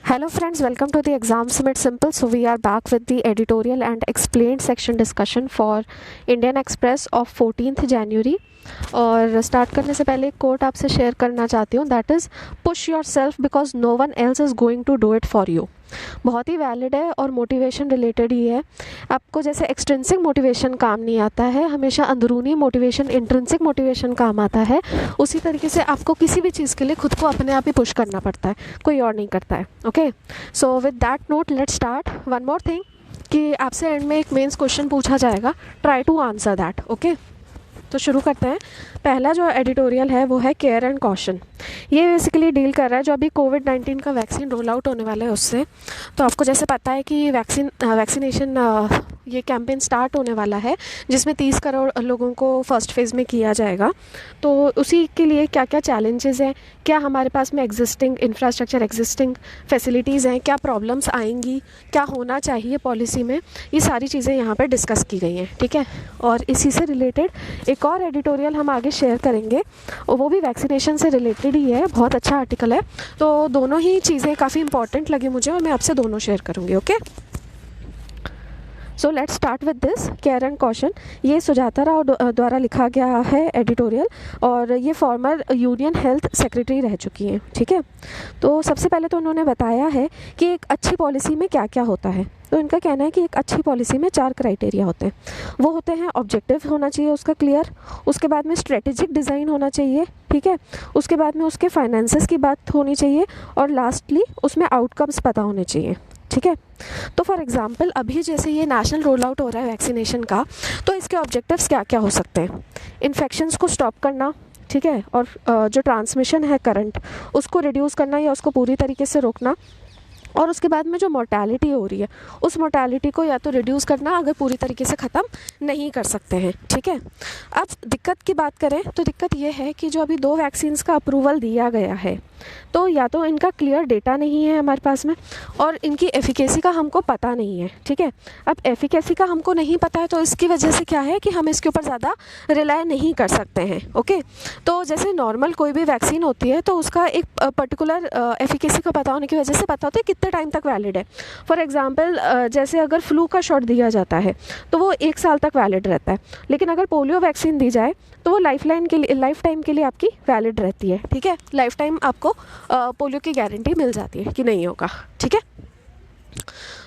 Hello friends, welcome to the Exams Made Simple. So we are back with the editorial and explained section discussion for Indian Express of 14th January. और start करने से पहले एक coat आपसे share करना चाहती हूँ, that is push yourself because no one else is going to do it for you. बहुत ही वैलिड है और मोटिवेशन रिलेटेड ही है। आपको जैसे एक्सट्रिंसिक मोटिवेशन काम नहीं आता है, हमेशा अंदरूनी मोटिवेशन इंट्रिंसिक मोटिवेशन काम आता है। उसी तरीके से आपको किसी भी चीज़ के लिए खुद को अपने आप ही पुश करना पड़ता है, कोई और नहीं करता है। Okay, so with that note let's start. One more thing कि आपसे एंड में एक मेंस क्वेश्चन पूछा जाएगा, try to answer that. Okay, तो शुरू करते हैं। पहला जो एडिटोरियल है वो है केयर एंड कॉशन। ये बेसिकली डील कर रहा है जो अभी कोविड-19 का वैक्सीन रोल आउट होने वाला है उससे। तो आपको जैसे पता है कि वैक्सीनेशन ये कैंपेन स्टार्ट होने वाला है जिसमें 30 करोड़ लोगों को फर्स्ट फेज़ में किया जाएगा। तो उसी के लिए क्या क्या चैलेंजेस हैं, क्या हमारे पास में एग्जिस्टिंग इंफ्रास्ट्रक्चर, एग्जिस्टिंग फैसिलिटीज़ हैं, क्या प्रॉब्लम्स आएंगी, क्या होना चाहिए पॉलिसी में, ये सारी चीज़ें यहाँ पर डिस्कस की गई हैं। ठीक है, और इसी से रिलेटेड एक और एडिटोरियल हम आगे शेयर करेंगे और वो भी वैक्सीनेशन से रिलेटेड ही है। बहुत अच्छा आर्टिकल है, तो दोनों ही चीज़ें काफ़ी इंपॉर्टेंट लगी मुझे और मैं आपसे दोनों शेयर करूँगी। Okay, so let's start with this care and caution. ये सुजाता राव द्वारा लिखा गया है एडिटोरियल और ये फॉर्मर यूनियन हेल्थ सेक्रेटरी रह चुकी हैं। ठीक है, तो सबसे पहले तो उन्होंने बताया है कि एक अच्छी पॉलिसी में क्या क्या होता है। तो इनका कहना है कि एक अच्छी पॉलिसी में 4 क्राइटेरिया होते हैं। वो होते हैं ऑब्जेक्टिव होना चाहिए उसका क्लियर, उसके बाद में स्ट्रेटेजिक डिज़ाइन होना चाहिए, ठीक है, उसके बाद में उसके फाइनेंसेस की बात होनी चाहिए और लास्टली उसमें आउटकम्स पता होने चाहिए। ठीक है, तो फॉर एग्जांपल अभी जैसे ये नेशनल रोल आउट हो रहा है वैक्सीनेशन का, तो इसके ऑब्जेक्टिव्स क्या क्या हो सकते हैं। इन्फेक्शंस को स्टॉप करना, ठीक है, और जो ट्रांसमिशन है करंट उसको रिड्यूस करना या उसको पूरी तरीके से रोकना, और उसके बाद में जो मोर्टेलिटी हो रही है उस मोर्टेलिटी को या तो रिड्यूस करना, अगर पूरी तरीके से ख़त्म नहीं कर सकते हैं। ठीक है, अब दिक्कत की बात करें तो दिक्कत ये है कि जो अभी 2 वैक्सीन्स का अप्रूवल दिया गया है तो या तो इनका क्लियर डेटा नहीं है हमारे पास में और इनकी एफिकेसी का हमको पता नहीं है। ठीक है, अब एफिकेसी का हमको नहीं पता है तो इसकी वजह से क्या है कि हम इसके ऊपर ज़्यादा रिलाय नहीं कर सकते हैं। ओके, तो जैसे नॉर्मल कोई भी वैक्सीन होती है तो उसका एक पर्टिकुलर एफिकेसी का पता होने की वजह से पता होता है कितने टाइम तक वैलिड है। फॉर एग्जांपल जैसे अगर फ्लू का शॉट दिया जाता है तो वो 1 साल तक वैलिड रहता है, लेकिन अगर पोलियो वैक्सीन दी जाए तो वो लाइफ टाइम के लिए आपकी वैलिड रहती है। ठीक है, लाइफ टाइम आपको पोलियो की गारंटी मिल जाती है कि नहीं होगा। ठीक है,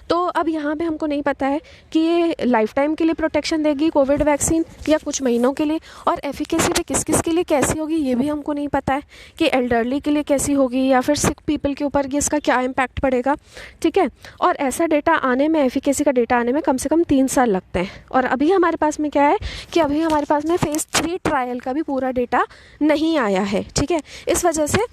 तो अब यहाँ पे हमको नहीं पता है कि ये लाइफ टाइम के लिए प्रोटेक्शन देगी कोविड वैक्सीन या कुछ महीनों के लिए, और एफिकेसी पे किस किस के लिए कैसी होगी ये भी हमको नहीं पता है कि एल्डरली के लिए कैसी होगी या फिर सिक पीपल के ऊपर इसका क्या इम्पैक्ट पड़ेगा। ठीक है, और ऐसा डेटा आने में, एफिकेसी का डेटा आने में कम से कम 3 साल लगते हैं, और अभी हमारे पास में क्या है कि अभी हमारे पास में फेज़ 3 ट्रायल का भी पूरा डेटा नहीं आया है। ठीक है, इस वजह से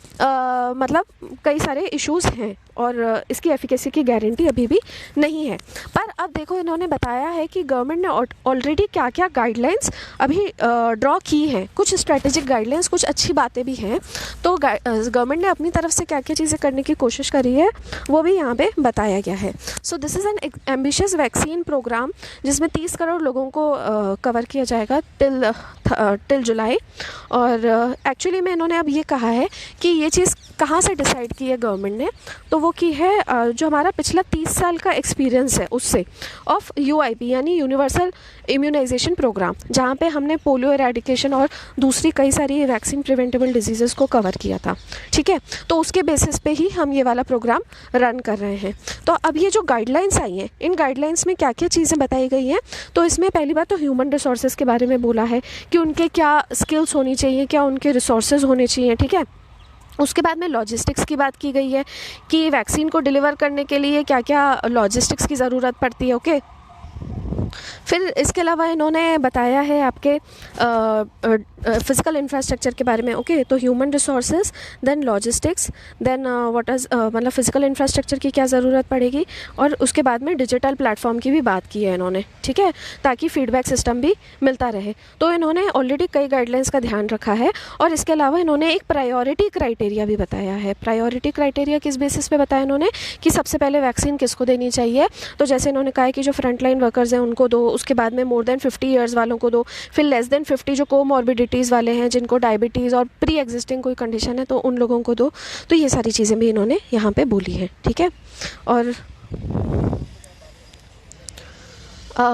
मतलब कई सारे इश्यूज़ हैं और इसकी एफिकेसी की गारंटी अभी भी नहीं है। पर अब देखो इन्होंने बताया है कि गवर्नमेंट ने ऑलरेडी क्या क्या गाइडलाइंस अभी ड्रॉ की हैं, कुछ स्ट्रेटेजिक गाइडलाइंस, कुछ अच्छी बातें भी हैं। तो गवर्नमेंट ने अपनी तरफ से क्या क्या चीज़ें करने की कोशिश करी है वो भी यहाँ पे बताया गया है। So this is an ambitious vaccine programme जिसमें 30 करोड़ लोगों को कवर किया जाएगा टिल जुलाई। और एक्चुअली में इन्होंने अब ये कहा है कि ये चीज़ कहाँ से डिसाइड की है गवर्नमेंट ने, तो वो की है जो हमारा पिछला 30 साल का एक्सपीरियंस है उससे, ऑफ यूआईपी यानी यूनिवर्सल इम्यूनाइजेशन प्रोग्राम, जहाँ पे हमने पोलियो एरेडिकेशन और दूसरी कई सारी वैक्सीन प्रिवेंटेबल डिजीज़ेस को कवर किया था। ठीक है, तो उसके बेसिस पे ही हम ये वाला प्रोग्राम रन कर रहे हैं। तो अब ये जो गाइडलाइंस आई हैं, इन गाइडलाइंस में क्या क्या चीज़ें बताई गई हैं, तो इसमें पहली बात तो ह्यूमन रिसोर्सेज के बारे में बोला है कि उनके क्या स्किल्स होनी चाहिए, क्या उनके रिसोर्सेज होने चाहिए। ठीक है, उसके बाद में लॉजिस्टिक्स की बात की गई है कि वैक्सीन को डिलीवर करने के लिए क्या क्या लॉजिस्टिक्स की ज़रूरत पड़ती है। ओके, फिर इसके अलावा इन्होंने बताया है आपके फिज़िकल इंफ्रास्ट्रक्चर के बारे में। ओके, तो human resources, then logistics, then what is मतलब फिज़िकल इंफ्रास्ट्रक्चर की क्या ज़रूरत पड़ेगी, और उसके बाद में डिजिटल प्लेटफॉर्म की भी बात की है इन्होंने। ठीक है, ताकि फीडबैक सिस्टम भी मिलता रहे। तो इन्होंने ऑलरेडी कई गाइडलाइंस का ध्यान रखा है, और इसके अलावा इन्होंने एक प्रायोरिटी क्राइटेरिया भी बताया है। प्रायोरिटी क्राइटेरिया किस बेसिस पे बताया इन्होंने कि सबसे पहले वैक्सीन किसको देनी चाहिए। तो जैसे इन्होंने कहा है कि जो फ्रंटलाइन वर्कर्स हैं उनको को दो, उसके बाद में मोर देन 50 ईयर्स वालों को दो, फिर लेस देन 50 जो कोमॉर्बिडिटीज़ वाले हैं, जिनको डायबिटीज़ और प्री एग्जिस्टिंग कोई कंडीशन है, तो उन लोगों को दो। तो ये सारी चीज़ें भी इन्होंने यहाँ पे बोली है, ठीक है। और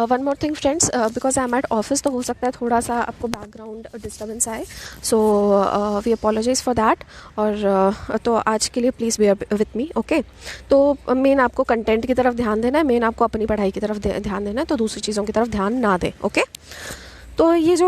one more thing friends, because I am at office, तो हो सकता है थोड़ा सा आपको बैकग्राउंड डिस्टर्बेंस आए, so we apologise for that. और तो आज के लिए please bear with me, okay. तो मेन आपको कंटेंट की तरफ ध्यान देना है, मेन आपको अपनी पढ़ाई की तरफ ध्यान देना है, तो दूसरी चीज़ों की तरफ ध्यान ना दें, ओके। तो ये जो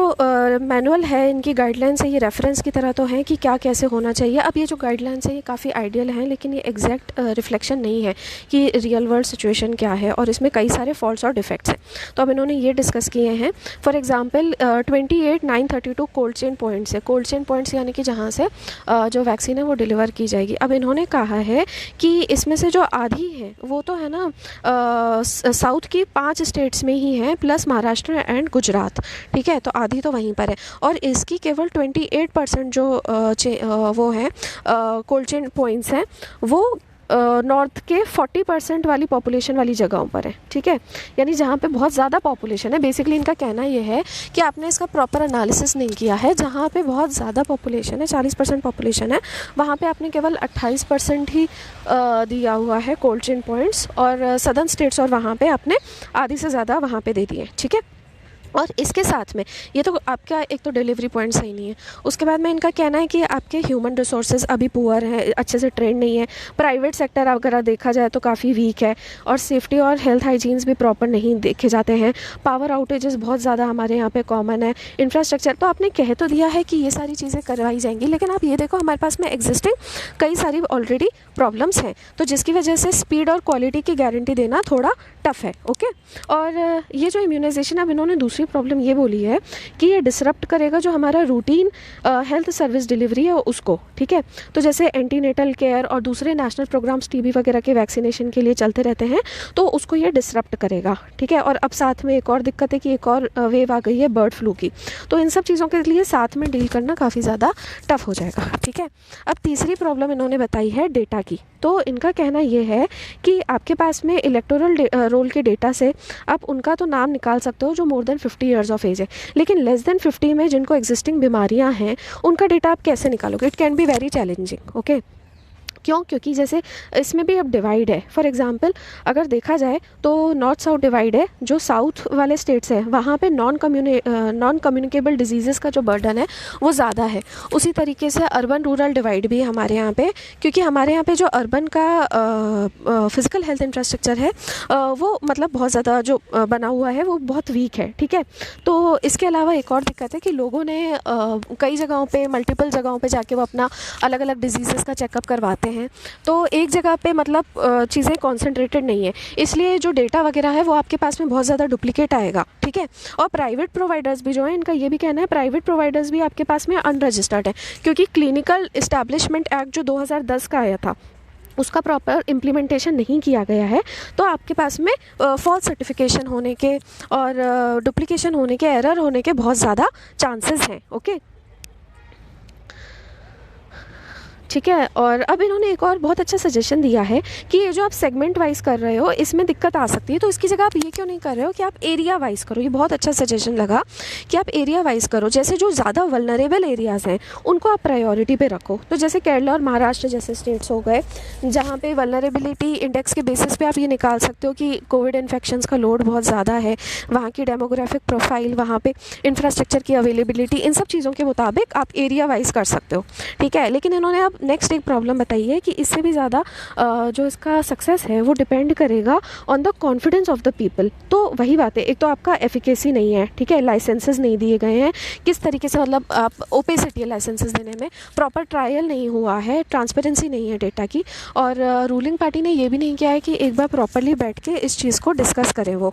मैनुअल है, इनकी गाइडलाइंस है, ये रेफरेंस की तरह तो है कि क्या कैसे होना चाहिए। अब ये जो गाइडलाइंस है ये काफ़ी आइडियल हैं, लेकिन ये एग्जैक्ट रिफ्लेक्शन नहीं है कि रियल वर्ल्ड सिचुएशन क्या है, और इसमें कई सारे फॉल्ट्स और डिफेक्ट्स हैं। तो अब इन्होंने ये डिस्कस किए हैं। For example 28,932 cold chain points है। कोल्ड चेन पॉइंट्स यानी कि जहाँ से जो वैक्सीन है वो डिलीवर की जाएगी। अब इन्होंने कहा है कि इसमें से जो आधी है वो तो है ना साउथ की 5 स्टेट्स में ही है, प्लस महाराष्ट्र एंड गुजरात, ठीक है। तो आधी तो वहीं पर है, और इसकी केवल 28% जो वो है कोल्ड चेन पॉइंट्स हैं, वो नॉर्थ के 40% वाली पॉपुलेशन वाली जगहों पर है, ठीक है। यानी जहाँ पे बहुत ज़्यादा पॉपुलेशन है। बेसिकली इनका कहना ये है कि आपने इसका प्रॉपर एनालिसिस नहीं किया है। जहाँ पे बहुत ज़्यादा पॉपुलेशन है, 40% पॉपुलेशन है, वहाँ पे आपने केवल 28% ही दिया हुआ है कोल्ड चेन पॉइंट्स, और सदर्न स्टेट्स और वहाँ पे आपने आधी से ज़्यादा वहाँ पे दे दिए, ठीक है। और इसके साथ में ये तो आपका एक तो डिलीवरी पॉइंट सही नहीं है। उसके बाद में इनका कहना है कि आपके ह्यूमन रिसोर्सेज अभी पुअर हैं, अच्छे से ट्रेंड नहीं है। प्राइवेट सेक्टर अगर देखा जाए तो काफ़ी वीक है, और सेफ्टी और हेल्थ हाइजीन्स भी प्रॉपर नहीं देखे जाते हैं। पावर आउटेजेस बहुत ज़्यादा हमारे यहाँ पे कॉमन है। इंफ्रास्ट्रक्चर तो आपने कह तो दिया है कि ये सारी चीज़ें करवाई जाएंगी, लेकिन आप ये देखो हमारे पास में एग्जिस्टिंग कई सारी ऑलरेडी प्रॉब्लम्स हैं, तो जिसकी वजह से स्पीड और क्वालिटी की गारंटी देना थोड़ा टफ है, ओके। और ये जो इम्यूनाइजेशन, अब इन्होंने दूसरी प्रॉब्लम ये बोली है कि ये डिसरप्ट करेगा जो हमारा रूटीन हेल्थ सर्विस डिलीवरी है उसको, ठीक है। तो जैसे एंटीनेटल केयर और दूसरे नेशनल प्रोग्राम्स टीबी वगैरह के वैक्सीनेशन के लिए चलते रहते हैं, तो उसको ये डिसरप्ट करेगा, ठीक है। और अब साथ में एक और दिक्कत है कि एक और वेव आ गई है बर्ड फ्लू की, तो इन सब चीज़ों के लिए साथ में डील करना काफ़ी ज़्यादा टफ हो जाएगा, ठीक है। अब तीसरी प्रॉब्लम इन्होंने बताई है डेटा की। तो इनका कहना ये है कि आपके पास में इलेक्टोरल रोल के डेटा से आप उनका तो नाम निकाल सकते हो जो more than 50 years of age है, लेकिन लेस देन 50 में जिनको एग्जिस्टिंग बीमारियां हैं उनका डेटा आप कैसे निकालोगे? It can be very challenging, okay. क्यों? क्योंकि जैसे इसमें भी अब डिवाइड है। फॉर एग्जांपल अगर देखा जाए तो नॉर्थ साउथ डिवाइड है। जो साउथ वाले स्टेट्स हैं वहाँ पे नॉन कम्युनिकेबल डिजीज़ेस का जो बर्डन है वो ज़्यादा है। उसी तरीके से अर्बन रूरल डिवाइड भी है हमारे यहाँ पे, क्योंकि हमारे यहाँ पे जो अर्बन का फिज़िकल हेल्थ इंफ्रास्ट्रक्चर है वो मतलब बहुत ज़्यादा जो बना हुआ है वो बहुत वीक है, ठीक है। तो इसके अलावा एक और दिक्कत है कि लोगों ने कई जगहों पे मल्टीपल जगहों पे जाके वो अपना अलग अलग डिजीज़ेस का चेकअप करवाते हैं, तो एक जगह पे मतलब चीज़ें कॉन्सेंट्रेटेड नहीं है, इसलिए जो डेटा वगैरह है वो आपके पास में बहुत ज़्यादा डुप्लीकेट आएगा, ठीक है। और प्राइवेट प्रोवाइडर्स भी जो है, इनका ये भी कहना है प्राइवेट प्रोवाइडर्स भी आपके पास में अनरजिस्टर्ड है, क्योंकि क्लिनिकल इस्टेब्लिशमेंट एक्ट जो 2010 का आया था उसका प्रॉपर इम्प्लीमेंटेशन नहीं किया गया है। तो आपके पास में फॉल्स सर्टिफिकेशन होने के और डुप्लीकेशन होने के, एरर होने के बहुत ज़्यादा चांसेस हैं, ओके, ठीक है। और अब इन्होंने एक और बहुत अच्छा सजेशन दिया है कि ये जो आप सेगमेंट वाइज कर रहे हो इसमें दिक्कत आ सकती है, तो इसकी जगह आप ये क्यों नहीं कर रहे हो कि आप एरिया वाइज करो। ये बहुत अच्छा सजेशन लगा कि आप एरिया वाइज करो। जैसे जो ज़्यादा वल्नरेबल एरियाज़ हैं उनको आप प्रायोरिटी पे रखो। तो जैसे केरला और महाराष्ट्र जैसे स्टेट्स हो गए जहाँ पे वल्नरेबिलिटी इंडेक्स के बेसिस पे आप ये निकाल सकते हो कि कोविड इन्फेक्शंस का लोड बहुत ज़्यादा है, वहाँ की डेमोग्राफिक प्रोफाइल, वहाँ पे इंफ्रास्ट्रक्चर की अवेलेबिलिटी, इन सब चीज़ों के मुताबिक आप एरिया वाइज कर सकते हो, ठीक है। लेकिन इन्होंने अब नेक्स्ट एक प्रॉब्लम बताई है कि इससे भी ज़्यादा जो इसका सक्सेस है वो डिपेंड करेगा on the confidence of the people. तो वही बात है, एक तो आपका एफिकेसी नहीं है, ठीक है, लाइसेंसेस नहीं दिए गए हैं किस तरीके से, मतलब आप ओपेसिटी है लाइसेंसेस देने में, प्रॉपर ट्रायल नहीं हुआ है, ट्रांसपेरेंसी नहीं है डेटा की, और रूलिंग पार्टी ने ये भी नहीं किया है कि एक बार प्रॉपरली बैठ के इस चीज़ को डिस्कस करें वो।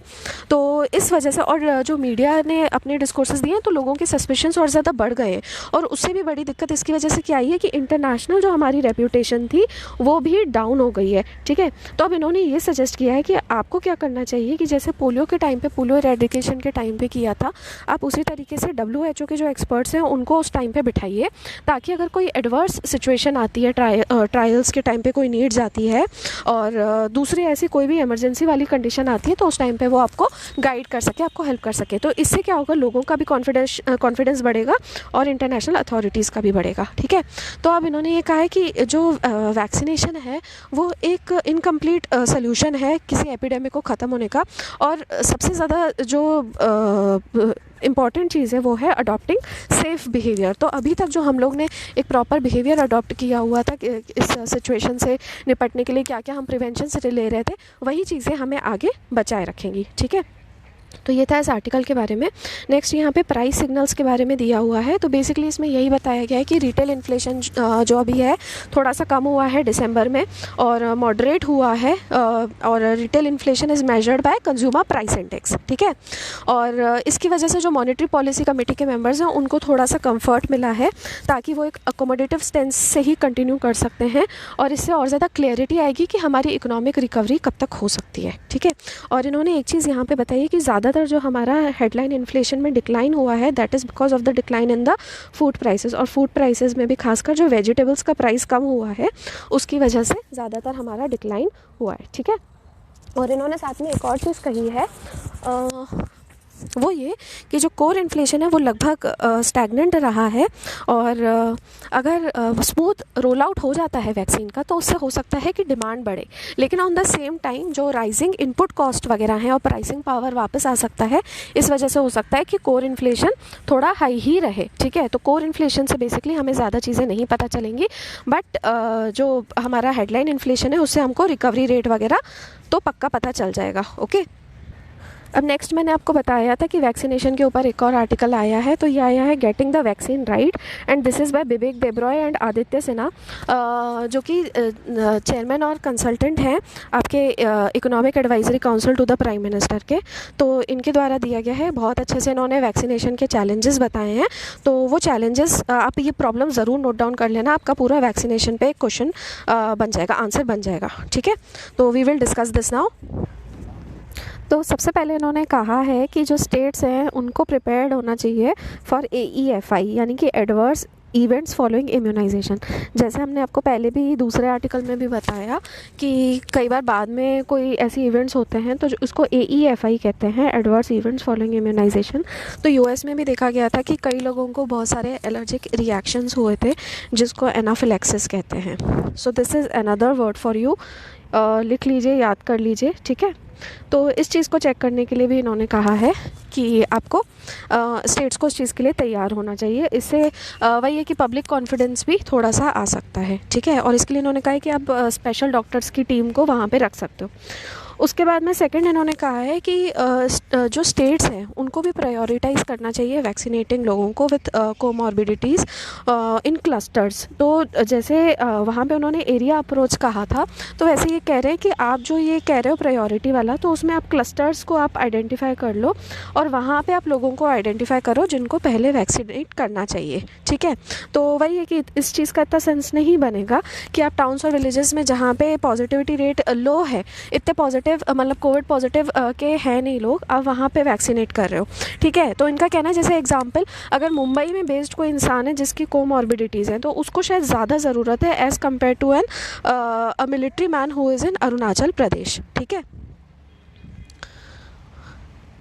तो इस वजह से, और जो मीडिया ने अपने डिस्कोर्सेस दिए हैं तो लोगों के सस्पिशंस और ज़्यादा बढ़ गए हैं। और उससे भी बड़ी दिक्कत इसकी वजह से क्या आई है कि इंटरनेशनल इंटरनेशनल जो हमारी रेप्यूटेशन थी वो भी डाउन हो गई है, ठीक है। तो अब इन्होंने ये सजेस्ट किया है कि आपको क्या करना चाहिए कि जैसे पोलियो के टाइम पे, पोलियो इरेडिकेशन के टाइम पे किया था, आप उसी तरीके से WHO के जो एक्सपर्ट्स हैं उनको उस टाइम पे बिठाइए, ताकि अगर कोई एडवर्स सिचुएशन आती है, ट्रायल्स के टाइम पे कोई नीड्स आती है और दूसरी ऐसी कोई भी इमरजेंसी वाली कंडीशन आती है, तो उस टाइम पे वो आपको गाइड कर सके, आपको हेल्प कर सके। तो इससे क्या होगा, लोगों का भी कॉन्फिडेंस बढ़ेगा और इंटरनेशनल अथॉरिटीज़ का भी बढ़ेगा, ठीक है। तो अब इन्होंने ये कहा है कि जो वैक्सीनेशन है वो एक इनकम्प्लीट सोल्यूशन है किसी एपिडेमिक को ख़त्म होने का, और सबसे ज़्यादा जो इम्पॉर्टेंट चीज़ है वो है अडॉप्टिंग सेफ़ बिहेवियर। तो अभी तक जो हम लोग ने एक प्रॉपर बिहेवियर अडॉप्ट किया हुआ था कि इस सिचुएशन से निपटने के लिए क्या क्या हम प्रिवेंशन से ले रहे थे, वही चीज़ें हमें आगे बचाए रखेंगी, ठीक है। तो ये था इस आर्टिकल के बारे में। नेक्स्ट यहाँ पे प्राइस सिग्नल्स के बारे में दिया हुआ है। तो बेसिकली इसमें यही बताया गया है कि रिटेल इन्फ्लेशन जो अभी है थोड़ा सा कम हुआ है दिसंबर में और मॉडरेट हुआ है, और retail inflation is measured by consumer price index, ठीक है। और इसकी वजह से जो मॉनेटरी पॉलिसी कमेटी के मेंबर्स हैं उनको थोड़ा सा कंफर्ट मिला है, ताकि वो एक अकोमोडेटिव स्टेंस से ही कंटिन्यू कर सकते हैं, और इससे और ज़्यादा क्लियरिटी आएगी कि हमारी इकोनॉमिक रिकवरी कब तक हो सकती है, ठीक है। और इन्होंने एक चीज़ यहाँ पर बताई है कि ज़्यादातर जो हमारा हेडलाइन इन्फ्लेशन में डिक्लाइन हुआ है, that is because of the decline in the food prices, और फूड प्राइसेस में भी खासकर जो वेजिटेबल्स का प्राइस कम हुआ है उसकी वजह से ज़्यादातर हमारा डिक्लाइन हुआ है, ठीक है। और इन्होंने साथ में एक और चीज़ कही है, वो ये कि जो कोर इन्फ्लेशन है वो लगभग स्टैग्नेंट रहा है, और अगर स्मूथ रोल आउट हो जाता है वैक्सीन का तो उससे हो सकता है कि डिमांड बढ़े, लेकिन ऑन द सेम टाइम जो राइजिंग इनपुट कॉस्ट वगैरह हैं और प्राइसिंग पावर वापस आ सकता है, इस वजह से हो सकता है कि कोर इन्फ्लेशन थोड़ा हाई ही रहे, ठीक है। तो कोर इन्फ्लेशन से बेसिकली हमें ज़्यादा चीज़ें नहीं पता चलेंगी, बट जो हमारा हेडलाइन इन्फ्लेशन है उससे हमको रिकवरी रेट वगैरह तो पक्का पता चल जाएगा, ओके। अब नेक्स्ट मैंने आपको बताया था कि वैक्सीनेशन के ऊपर एक और आर्टिकल आया है, तो ये आया है getting the vaccine right, and this is by Bibek Debroy and Aditya Sinha, जो कि चेयरमैन और कंसल्टेंट हैं आपके economic advisory council to the prime minister के। तो इनके द्वारा दिया गया है, बहुत अच्छे से इन्होंने वैक्सीनेशन के चैलेंजेस बताए हैं। तो वो चैलेंजेस आप ये प्रॉब्लम ज़रूर नोट डाउन कर लेना, आपका पूरा वैक्सीनेशन पे एक क्वेश्चन बन जाएगा, आंसर बन जाएगा, ठीक है। तो we will discuss this now. तो सबसे पहले इन्होंने कहा है कि जो स्टेट्स हैं उनको प्रिपेयर्ड होना चाहिए फॉर AEFI, यानी कि एडवर्स इवेंट्स फॉलोइंग इम्यूनाइजेशन। जैसे हमने आपको पहले भी दूसरे आर्टिकल में भी बताया कि कई बार बाद में कोई ऐसी इवेंट्स होते हैं तो उसको AEFI कहते हैं, एडवर्स इवेंट्स फॉलोइंग इम्यूनाइजेशन। तो US में भी देखा गया था कि कई लोगों को बहुत सारे एलर्जिक रिएक्शंस हुए थे जिसको एनाफिलैक्सिस कहते हैं। सो this is another word for you, लिख लीजिए, याद कर लीजिए, ठीक है। तो इस चीज़ को चेक करने के लिए भी इन्होंने कहा है कि आपको स्टेट्स को इस चीज़ के लिए तैयार होना चाहिए। इससे वही है कि पब्लिक कॉन्फिडेंस भी थोड़ा सा आ सकता है, ठीक है। और इसके लिए इन्होंने कहा है कि आप स्पेशल डॉक्टर्स की टीम को वहाँ पे रख सकते हो। उसके बाद में सेकंड इन्होंने कहा है कि जो स्टेट्स हैं उनको भी प्रायोरिटाइज़ करना चाहिए वैक्सीनेटिंग लोगों को विथ कोमॉर्बिडिटीज़ इन क्लस्टर्स। तो जैसे वहाँ पे उन्होंने एरिया अप्रोच कहा था, तो वैसे ये कह रहे हैं कि आप जो ये कह रहे हो प्रायोरिटी वाला, तो उसमें आप क्लस्टर्स को आप आइडेंटिफाई कर लो और वहाँ पे आप लोगों को आइडेंटिफाई करो जिनको पहले वैक्सीनेट करना चाहिए, ठीक है। तो वही है कि इस चीज़ का इतना सेंस नहीं बनेगा कि आप टाउन्स और विलेजेस में जहाँ पे पॉजिटिविटी रेट लो है, इतने पॉजिटिव मतलब कोविड पॉजिटिव के हैं नहीं लोग, आप वहाँ पे वैक्सीनेट कर रहे हो, ठीक है। तो इनका कहना है, जैसे एग्जांपल अगर मुंबई में बेस्ड कोई इंसान है जिसकी कोमॉर्बिडिटीज़ हैं, तो उसको शायद ज़्यादा ज़रूरत है as compare to an a military man who is in Arunachal Pradesh, ठीक है।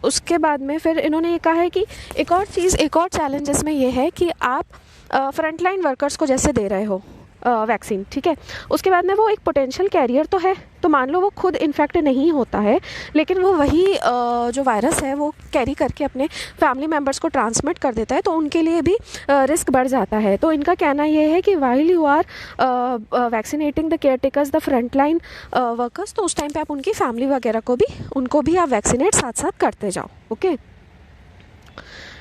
उसके बाद में फिर इन्होंने ये कहा है कि एक और चीज़, एक और चैलेंज इसमें ये है कि आप फ्रंटलाइन वर्कर्स को जैसे दे रहे हो वैक्सीन, ठीक है। उसके बाद में वो एक पोटेंशियल कैरियर तो है, तो मान लो वो खुद इन्फेक्ट नहीं होता है, लेकिन वो वही जो वायरस है वो कैरी करके अपने फैमिली मेम्बर्स को ट्रांसमिट कर देता है, तो उनके लिए भी रिस्क बढ़ जाता है। तो इनका कहना ये है कि while you are vaccinating the caretakers, the front line workers, तो उस टाइम पे आप उनकी फैमिली वगैरह को भी, उनको भी आप वैक्सीनेट साथ साथ करते जाओ, ओके।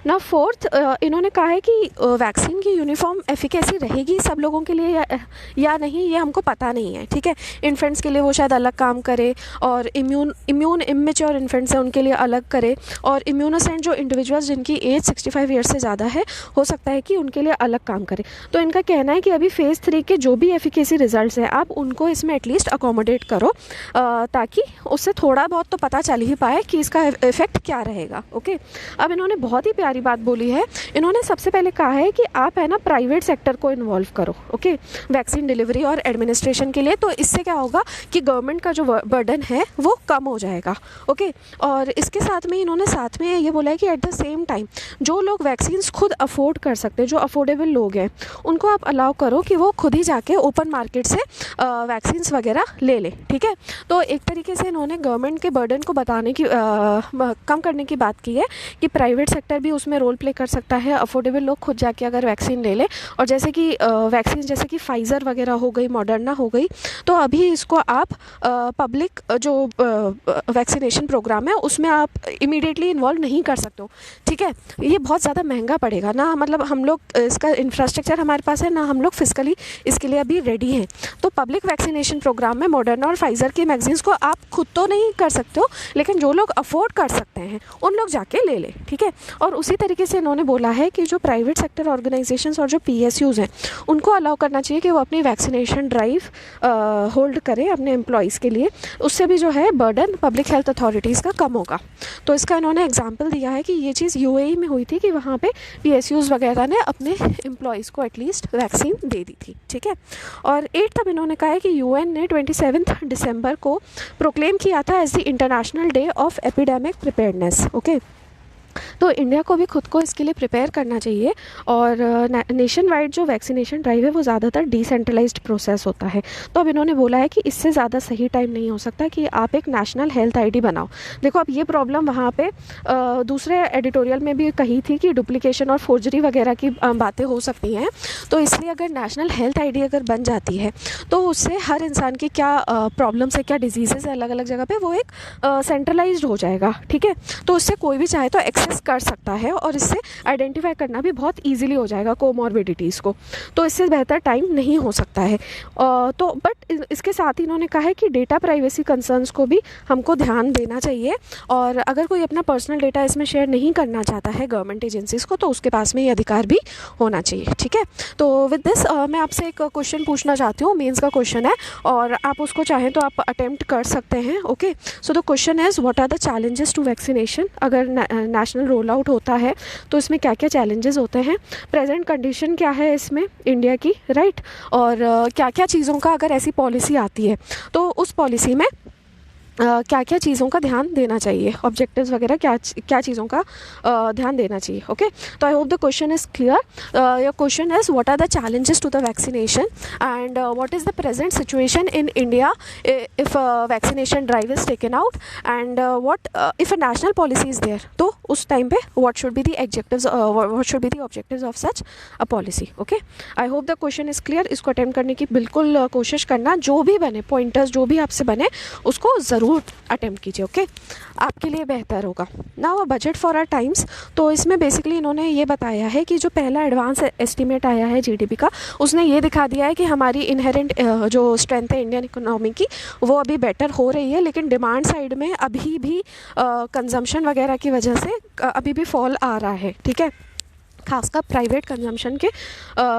ना फोर्थ, इन्होंने कहा है कि वैक्सीन की यूनिफॉर्म एफिकेसी रहेगी सब लोगों के लिए या नहीं, ये हमको पता नहीं है, ठीक है। इन्फेंट्स के लिए वो शायद अलग काम करे, और इम्यून इमेच्योर इन्फेंट्स हैं उनके लिए अलग करे, और इम्यूनोसेंट जो इंडिविजुअल्स जिनकी एज 65 ईयर्स से ज़्यादा है, हो सकता है कि उनके लिए अलग काम करे। तो इनका कहना है कि अभी फेज़ 3 के जो भी एफिकेसी रिजल्ट्स हैं आप उनको इसमें एटलीस्ट अकोमोडेट करो, ताकि उससे थोड़ा बहुत तो पता चल ही पाए कि इसका इफेक्ट क्या रहेगा। ओके, अब इन्होंने बहुत ही प्यारी बात बोली है। इन्होंने सबसे पहले कहा है कि आप है ना प्राइवेट सेक्टर को इन्वॉल्व करो, ओके, वैक्सीन डिलीवरी और एडमिनिस्ट्रेशन के लिए। तो इससे क्या होगा कि गवर्नमेंट का जो बर्डन है वो कम हो जाएगा, ओके। और इसके साथ में इन्होंने साथ में ये बोला है कि एट द सेम टाइम जो लोग वैक्सीन्स खुद अफोर्ड कर सकते हैं, जो अफोर्डेबल लोग हैं, उनको आप अलाउ करो कि वो खुद ही जाके ओपन मार्केट से वैक्सीन्स वगैरह ले लें, ठीक है। तो एक तरीके से इन्होंने गवर्नमेंट के बर्डन को बताने की कम करने की बात की है कि प्राइवेट सेक्टर भी उसमें रोल प्ले कर सकता है, अफोर्डेबल लोग खुद जाके अगर वैक्सीन ले लें। और जैसे कि वैक्सीन जैसे कि फाइज़र वगैरह हो गई, मॉडर्ना हो गई, तो अभी इसको आप पब्लिक जो वैक्सीनेशन प्रोग्राम है उसमें आप इमीडिएटली इन्वॉल्व नहीं कर सकते हो, ठीक है। ये बहुत ज़्यादा महंगा पड़ेगा ना, मतलब हम लोग इसका इंफ्रास्ट्रक्चर हमारे पास है ना, हम लोग फिजिकली इसके लिए अभी रेडी हैं। तो पब्लिक वैक्सीनेशन प्रोग्राम में मॉडर्ना और फाइज़र की वैक्सीन्स को आप खुद तो नहीं कर सकते हो, लेकिन जो लोग अफोर्ड कर सकते हैं उन लोग जाके ले लें, ठीक है। और उसी तरीके से इन्होंने बोला है कि जो प्राइवेट सेक्टर ऑर्गेनाइजेशंस और जो PSUs हैं उनको अलाउ करना चाहिए कि वो अपनी वैक्सीनेशन ड्राइव होल्ड करें अपने एम्प्लॉयज़ के लिए। उससे भी जो है बर्डन पब्लिक हेल्थ अथॉरिटीज़ का कम होगा। तो इसका इन्होंने एग्जाम्पल दिया है कि ये चीज़ UAE में हुई थी कि वहाँ पे PSUs वगैरह ने अपने एम्प्लॉयज़ को एटलीस्ट वैक्सीन दे दी थी, ठीक है। और 8 तब इन्होंने कहा है कि UN ने 27 दिसंबर को प्रोक्लेम किया था as the international day of epidemic preparedness, okay. तो इंडिया को भी खुद को इसके लिए प्रिपेयर करना चाहिए। और नेशन वाइड जो वैक्सीनेशन ड्राइव है वो ज़्यादातर डिसेंट्रलाइज्ड प्रोसेस होता है। तो अब इन्होंने बोला है कि इससे ज़्यादा सही टाइम नहीं हो सकता कि आप एक नेशनल हेल्थ ID बनाओ। देखो अब ये प्रॉब्लम वहाँ पे दूसरे एडिटोरियल में भी कही थी कि डुप्लीकेशन और फोर्जरी वगैरह की बातें हो सकती हैं। तो इसलिए अगर नेशनल हेल्थ ID अगर बन जाती है तो उससे हर इंसान की क्या प्रॉब्लम्स है, क्या डिजीज़ेज़ है अलग अलग जगह पे, वो एक सेंट्रलाइज्ड हो जाएगा, ठीक है। तो उससे कोई भी चाहे तो एक्सेस कर सकता है और इससे आइडेंटिफाई करना भी बहुत ईजिली हो जाएगा कोमॉर्बिडिटीज़ को। तो इससे बेहतर टाइम नहीं हो सकता है। तो बट इसके साथ ही इन्होंने कहा है कि डेटा प्राइवेसी कंसर्न्स को भी हमको ध्यान देना चाहिए। और अगर कोई अपना पर्सनल डेटा इसमें शेयर नहीं करना चाहता है गवर्नमेंट एजेंसीज़ को, तो उसके पास में ये अधिकार भी होना चाहिए, ठीक है। तो विद दिस मैं आपसे एक क्वेश्चन पूछना चाहती हूँ, मेंस का क्वेश्चन है और आप उसको चाहें तो आप अटेम्प्ट कर सकते हैं, okay. So the question is what are the challenges to vaccination. अगर नेशनल रोल आउट होता है तो इसमें क्या क्या चैलेंजेस होते हैं, प्रेजेंट कंडीशन क्या है इसमें इंडिया की, राइट। और क्या क्या चीज़ों का अगर ऐसी पॉलिसी आती है तो उस पॉलिसी में क्या क्या चीज़ों का ध्यान देना चाहिए, ऑब्जेक्टिव्स वगैरह क्या चीज़ों का ध्यान देना चाहिए, ओके। तो I hope the question is clear. Your question is what are the challenges to the vaccination and what is the present situation in India if vaccination drive is taken out and what if a national policy is there, तो उस time पे what should be the objectives of such a policy, okay. I hope the question is clear. इसको attempt करने की बिल्कुल कोशिश करना, जो भी बने पॉइंटर्स जो भी आपसे बने उसको ज़रूर अटेम्प्ट कीजिए, ओके। आपके लिए बेहतर होगा। Now a budget for our times. तो इसमें बेसिकली इन्होंने ये बताया है कि जो पहला एडवांस एस्टीमेट आया है GDP का, उसने ये दिखा दिया है कि हमारी इनहेरेंट जो स्ट्रेंथ है इंडियन इकोनॉमी की वो अभी बेटर हो रही है, लेकिन डिमांड साइड में अभी भी कंजम्पशन वगैरह की वजह से अभी भी फॉल आ रहा है, ठीक है, खासकर प्राइवेट कंजम्पशन के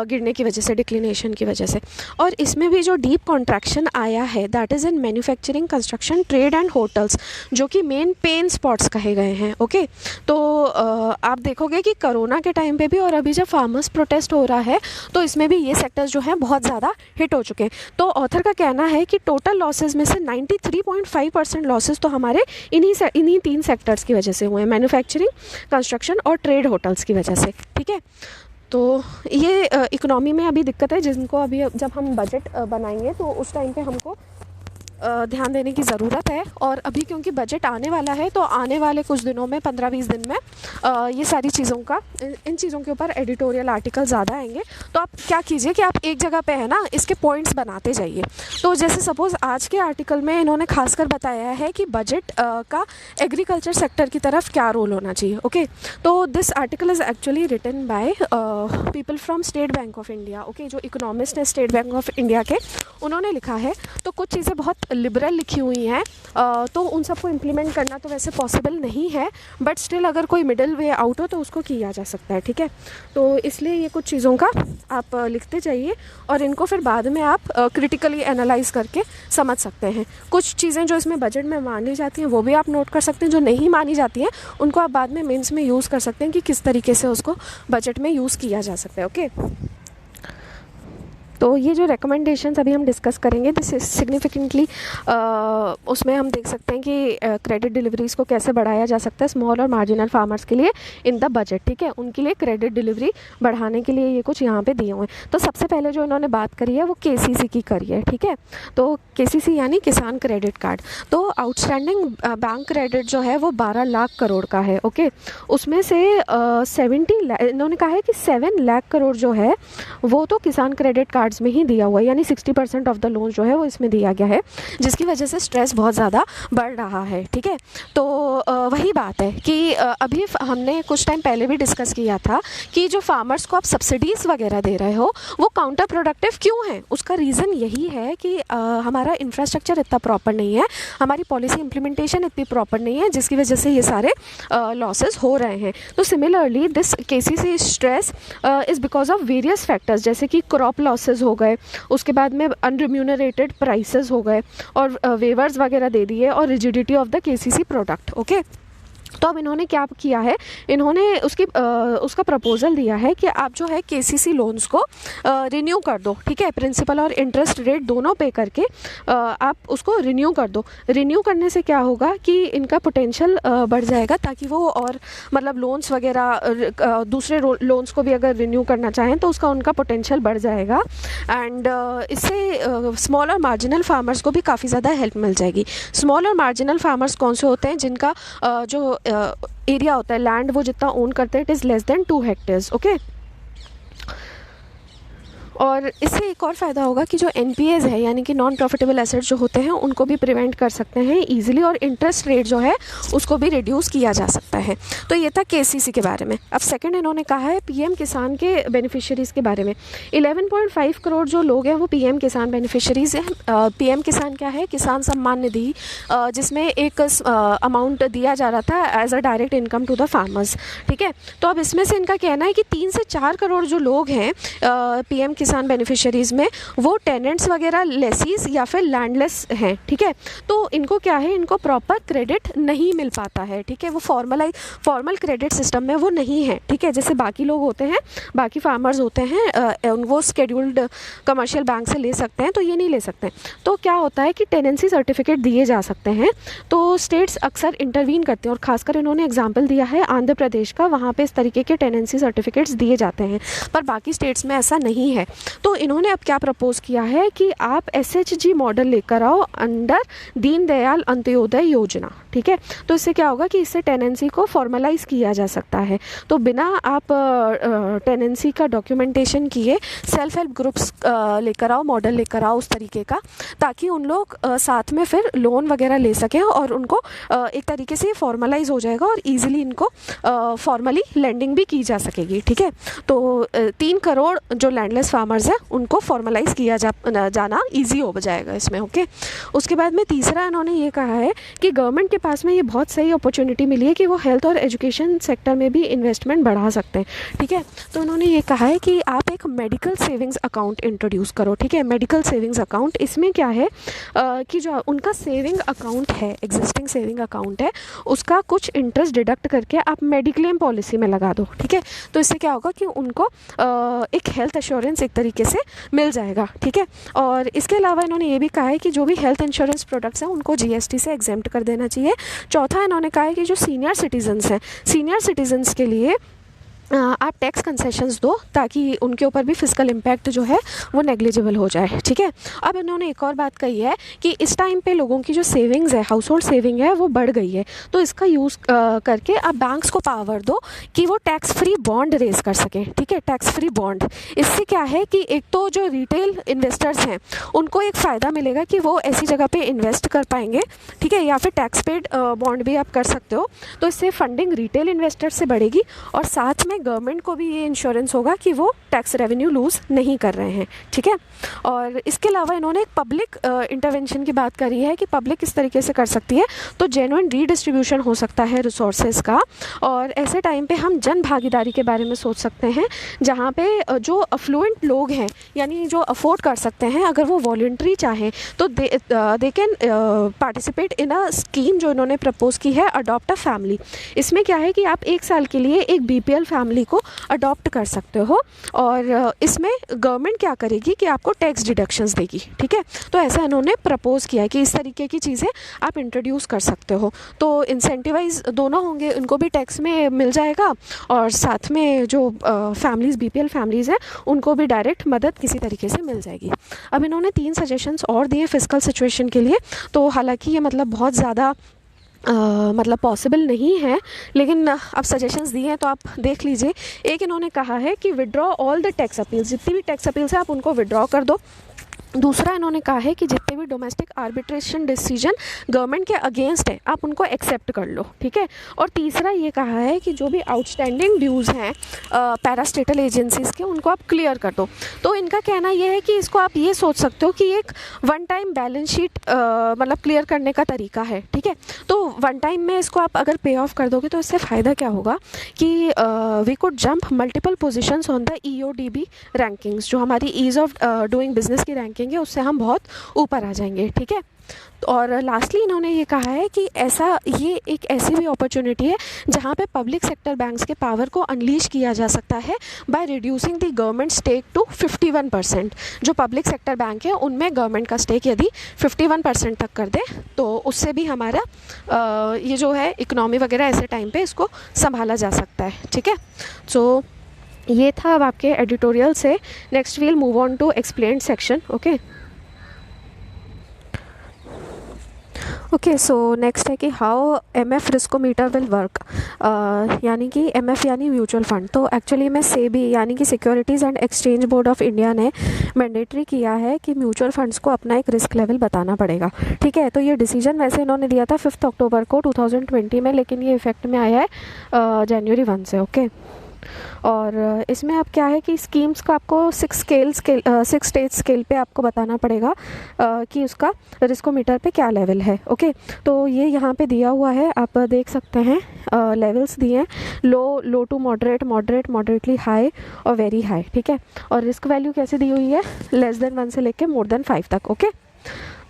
गिरने की वजह से, डिक्लिनेशन की वजह से। और इसमें भी जो डीप कॉन्ट्रैक्शन आया है that is in manufacturing, construction, trade and hotels, जो कि मेन पेन स्पॉट्स कहे गए हैं, ओके। तो आप देखोगे कि कोरोना के टाइम पे भी और अभी जब फार्मर्स प्रोटेस्ट हो रहा है तो इसमें भी ये सेक्टर्स जो हैं बहुत ज़्यादा हिट हो चुके हैं। तो ऑथर का कहना है कि टोटल लॉसेज में से 93.5% लॉसेज तो हमारे इन्हीं 3 सेक्टर्स की वजह से हुए हैं, मैन्युफैक्चरिंग, कंस्ट्रक्शन और ट्रेड होटल्स की वजह से, ठीक है। तो ये इकोनॉमी में अभी दिक्कत है जिनको अभी जब हम बजट बनाएंगे तो उस टाइम पे हमको ध्यान देने की ज़रूरत है। और अभी क्योंकि बजट आने वाला है तो आने वाले कुछ दिनों में 15-20 दिन में ये सारी चीज़ों का इन चीज़ों के ऊपर एडिटोरियल आर्टिकल ज़्यादा आएंगे। तो आप क्या कीजिए कि आप एक जगह पे है ना इसके पॉइंट्स बनाते जाइए। तो जैसे सपोज़ आज के आर्टिकल में इन्होंने खासकर बताया है कि बजट का एग्रीकल्चर सेक्टर की तरफ क्या रोल होना चाहिए। ओके, तो this article is actually written by people from State Bank of India. Okay, जो इकोनॉमिस्ट है स्टेट बैंक ऑफ इंडिया के, उन्होंने लिखा है। तो कुछ चीज़ें बहुत लिबरल लिखी हुई हैं, तो उन सबको इम्प्लीमेंट करना तो वैसे पॉसिबल नहीं है, बट स्टिल अगर कोई मिडिल वे आउट हो तो उसको किया जा सकता है। ठीक है, तो इसलिए ये कुछ चीज़ों का आप लिखते जाइए और इनको फिर बाद में आप क्रिटिकली एनालाइज करके समझ सकते हैं। कुछ चीज़ें जो इसमें बजट में मानी जाती हैं वो भी आप नोट कर सकते हैं, जो नहीं मानी जाती हैं उनको आप बाद में मेंस में यूज़ कर सकते हैं कि किस तरीके से उसको बजट में यूज़ किया जा सकता है। ओके, तो ये जो रिकमेंडेशंस अभी हम डिस्कस करेंगे दिस इज सिग्निफिकेंटली उसमें हम देख सकते हैं कि क्रेडिट डिलीवरीज़ को कैसे बढ़ाया जा सकता है स्मॉल और मार्जिनल फार्मर्स के लिए इन द बजट। ठीक है, उनके लिए क्रेडिट डिलीवरी बढ़ाने के लिए ये कुछ यहाँ पे दिए हुए हैं। तो सबसे पहले जो इन्होंने बात करी है वो KCC की करी है। ठीक है, तो KCC यानी किसान क्रेडिट कार्ड। तो आउटस्टैंडिंग बैंक क्रेडिट जो है वो 12 लाख करोड़ का है। ओके, उसमें से 70 इन्होंने कहा है कि 7 लाख करोड़ जो है वो तो किसान क्रेडिट कार्ड में ही दिया हुआ है, यानी 60% ऑफ द लोन जो है वो इसमें दिया गया है, जिसकी वजह से स्ट्रेस बहुत ज़्यादा बढ़ रहा है। ठीक है, तो वही बात है कि अभी हमने कुछ टाइम पहले भी डिस्कस किया था कि जो फार्मर्स को आप सब्सिडीज़ वगैरह दे रहे हो वो काउंटर प्रोडक्टिव क्यों है। उसका रीज़न यही है कि हमारा इंफ्रास्ट्रक्चर इतना प्रॉपर नहीं है, हमारी पॉलिसी इम्प्लीमेंटेशन इतनी प्रॉपर नहीं है, जिसकी वजह से ये सारे लॉसेस हो रहे हैं। तो similarly this KCC stress is because of various factors, जैसे कि क्रॉप लॉसेस हो गए, उसके बाद में अनरिम्यूनरेटेड प्राइसेस हो गए और वेवर्स वगैरह दे दिए और rigidity of the KCC product. Okay, तो अब इन्होंने क्या किया है, इन्होंने उसका प्रपोजल दिया है कि आप जो है KCC लोन्स को रिन्यू कर दो। ठीक है, प्रिंसिपल और इंटरेस्ट रेट दोनों पे करके आप उसको रिन्यू कर दो। रिन्यू करने से क्या होगा कि इनका पोटेंशियल बढ़ जाएगा, ताकि वो और मतलब लोन्स वगैरह दूसरे लोन्स को भी अगर रिन्यू करना चाहें तो उसका उनका पोटेंशियल बढ़ जाएगा। एंड इससे स्मॉल और मार्जिनल फार्मर्स को भी काफ़ी ज़्यादा हेल्प मिल जाएगी। स्मॉल और मार्जिनल फार्मर्स कौन से होते हैं, जिनका जो एरिया होता है, लैंड वो जितना ओन करते हैं it is less than 2 hectares. Okay, और इससे एक और फ़ायदा होगा कि जो NPAs है यानी कि नॉन प्रॉफिटेबल एसेट जो होते हैं उनको भी प्रिवेंट कर सकते हैं इजीली, और इंटरेस्ट रेट जो है उसको भी रिड्यूस किया जा सकता है। तो ये था KCC के बारे में। अब सेकंड इन्होंने कहा है PM किसान के बेनिफिशियरीज़ के बारे में। 11.5 करोड़ जो लोग हैं वो PM किसान बेनिफिशियरीज़ हैं। PM किसान क्या है, किसान सम्मान निधि, जिसमें एक अमाउंट दिया जा रहा था as a direct income to the farmers. ठीक है, तो अब इसमें से इनका कहना है कि 3 से 4 करोड़ जो लोग हैं PM किसान बेनिफिशियरीज़ में वो टेनेंट्स वगैरह, लेसीज या फिर लैंडलेस हैं। ठीक है, तो इनको क्या है, इनको प्रॉपर क्रेडिट नहीं मिल पाता है। ठीक है, वो फॉर्मल क्रेडिट सिस्टम में वो नहीं है। ठीक है, जैसे बाकी लोग होते हैं, बाकी फार्मर्स होते हैं, वो स्केड्यूल्ड कमर्शियल बैंक से ले सकते हैं, तो ये नहीं ले सकते। तो क्या होता है कि टेनेंसी सर्टिफिकेट दिए जा सकते हैं, तो स्टेट्स अक्सर इंटरवीन करते हैं, और खासकर इन्होंने एग्जाम्पल दिया है आंध्र प्रदेश का, वहाँ पे इस तरीके के टेनेंसी सर्टिफिकेट्स दिए जाते हैं, पर बाकी स्टेट्स में ऐसा नहीं है। तो इन्होंने अब क्या प्रपोज किया है कि आप SHG मॉडल लेकर आओ अंडर दीनदयाल अंत्योदय योजना। ठीक है, तो इससे क्या होगा कि इससे टेनेंसी को फॉर्मलाइज किया जा सकता है। तो बिना आप टेनेंसी का डॉक्यूमेंटेशन किए सेल्फ हेल्प ग्रुप्स लेकर आओ, मॉडल लेकर आओ उस तरीके का, ताकि उन लोग साथ में फिर लोन वगैरह ले सकें और उनको एक तरीके से फॉर्मलाइज हो जाएगा और ईजिली इनको फॉर्मली लैंडिंग भी की जा सकेगी। ठीक है, तो 3 करोड़ जो लैंडलेस फार्मर्स हैं उनको फॉर्मलाइज किया जाना ईजी हो जाएगा इसमें। ओके, उसके बाद में तीसरा इन्होंने ये कहा है कि गवर्नमेंट के पास में ये बहुत सही अपॉर्चुनिटी मिली है कि वो हेल्थ और एजुकेशन सेक्टर में भी इन्वेस्टमेंट बढ़ा सकते हैं। ठीक है, तो उन्होंने ये कहा है कि आप एक मेडिकल सेविंग्स अकाउंट इंट्रोड्यूस करो। ठीक है, मेडिकल सेविंग्स अकाउंट, इसमें क्या है कि जो उनका सेविंग अकाउंट है, एग्जिस्टिंग सेविंग अकाउंट है, उसका कुछ इंटरेस्ट डिडक्ट करके आप मेडिक्लेम पॉलिसी में लगा दो। ठीक है, तो इससे क्या होगा कि उनको एक हेल्थ एश्योरेंस एक तरीके से मिल जाएगा। ठीक है, और इसके अलावा इन्होंने ये भी कहा है कि जो भी हेल्थ इंश्योरेंस प्रोडक्ट्स हैं उनको GST से एग्जेम्प्ट कर देना चाहिए। चौथा इन्होंने कहा है कि जो सीनियर सिटीजन्स हैं, सीनियर सिटीजन्स के लिए आप टैक्स कंसेशंस दो ताकि उनके ऊपर भी फिजिकल इम्पैक्ट जो है वो नेग्लिजिबल हो जाए, ठीक है। अब इन्होंने एक और बात कही है कि इस टाइम पे लोगों की जो सेविंग्स है, हाउस होल्ड सेविंग है, वो बढ़ गई है, तो इसका यूज़ करके आप बैंक्स को पावर दो कि वो टैक्स फ्री बॉन्ड रेज कर सकें, ठीक है, टैक्स फ्री बॉन्ड। इससे क्या है कि एक तो जो रिटेल इन्वेस्टर्स हैं उनको एक फ़ायदा मिलेगा कि वो ऐसी जगह पे इन्वेस्ट कर पाएंगे, ठीक है, या फिर टैक्स पेड बॉन्ड भी आप कर सकते हो। तो इससे फंडिंग रिटेल इन्वेस्टर्स से बढ़ेगी और साथ में गवर्नमेंट को भी ये इंश्योरेंस होगा कि वो टैक्स रेवेन्यू लूज़ नहीं कर रहे हैं, ठीक है। और इसके अलावा इन्होंने एक पब्लिक इंटरवेंशन की बात करी है कि पब्लिक किस तरीके से कर सकती है, तो जेन्युइन रीडिस्ट्रीब्यूशन हो सकता है रिसोर्सेज का। और ऐसे टाइम पे हम जन भागीदारी के बारे में सोच सकते हैं, जहाँ पे जो अफ्लुएंट लोग हैं यानी जो अफोर्ड कर सकते हैं, अगर वो वॉलंटरी चाहें तो they can participate in a scheme जो इन्होंने प्रपोज की है, अडॉप्ट अ फैमिली। इसमें क्या है कि आप 1 साल के लिए एक BPL फैमिली को अडॉप्ट कर सकते हो और इसमें गवर्नमेंट क्या करेगी कि आपको टैक्स डिडक्शंस देगी, ठीक है। तो ऐसा इन्होंने प्रपोज किया है कि इस तरीके की चीज़ें आप इंट्रोड्यूस कर सकते हो, तो इंसेंटिवाइज दोनों होंगे, उनको भी टैक्स में मिल जाएगा और साथ में जो फैमिलीज़ BPL फैमिलीज़ हैं उनको भी डायरेक्ट मदद किसी तरीके से मिल जाएगी। अब इन्होंने 3 सजेशंस और दिए फिजिकल सिचुएशन के लिए, तो हालांकि ये मतलब बहुत ज़्यादा मतलब पॉसिबल नहीं है, लेकिन अब सजेशंस दिए हैं तो आप देख लीजिए। एक इन्होंने कहा है कि withdraw all the tax appeals, जितनी भी टैक्स अपील्स है आप उनको विड्रॉ कर दो। दूसरा इन्होंने कहा है कि जितने भी डोमेस्टिक आर्बिट्रेशन डिसीजन गवर्नमेंट के अगेंस्ट है आप उनको एक्सेप्ट कर लो, ठीक है। और तीसरा ये कहा है कि जो भी आउटस्टैंडिंग ड्यूज़ हैं पैरास्टेटल एजेंसीज़ के, उनको आप क्लियर कर दो। तो इनका कहना ये है कि इसको आप ये सोच सकते हो कि एक वन टाइम बैलेंस शीट मतलब क्लियर करने का तरीका है, ठीक है। तो वन टाइम में इसको आप अगर पे ऑफ कर दोगे तो इससे फ़ायदा क्या होगा कि we could jump multiple positions on the EODB rankings, जो हमारी ईज़ ऑफ डूइंग बिजनेस की रैंकिंग है उससे हम बहुत ऊपर आ जाएंगे, ठीक है। और लास्टली इन्होंने ये कहा है कि ये एक ऐसी भी अपॉर्चुनिटी है जहाँ पे पब्लिक सेक्टर बैंक्स के पावर को अनलीश किया जा सकता है by reducing the government stake to 51%। जो पब्लिक सेक्टर बैंक है उनमें गवर्नमेंट का स्टेक यदि 51% तक कर दे तो उससे भी हमारा ये जो है इकोनॉमी वगैरह ऐसे टाइम पे इसको संभाला जा सकता है, ठीक है। सो ये था अब आपके एडिटोरियल से। Next we'll move on to explained section. Okay so next है कि how MF riskometer will work, यानी कि MF यानी म्यूचुअल फंड। तो एक्चुअली में सेबी यानी कि securities and exchange board of India ने मैंडेटरी किया है कि म्यूचुअल फंड्स को अपना एक रिस्क लेवल बताना पड़ेगा, ठीक है। तो ये डिसीजन वैसे इन्होंने दिया था 5 अक्टूबर को 2020 में, लेकिन ये इफेक्ट में आया है जनवरी 1 से, ओके। और इसमें अब क्या है कि स्कीम्स का आपको 6 स्टेज स्केल पे आपको बताना पड़ेगा कि उसका रिस्कोमीटर पे क्या लेवल है, ओके। तो ये यहाँ पे दिया हुआ है, आप देख सकते हैं लेवल्स दिए हैं, लो टू मॉडरेट, मॉडरेटली हाई और वेरी हाई, ठीक है। और रिस्क वैल्यू कैसे दी हुई है, <1 से लेके <5 तक, ओके।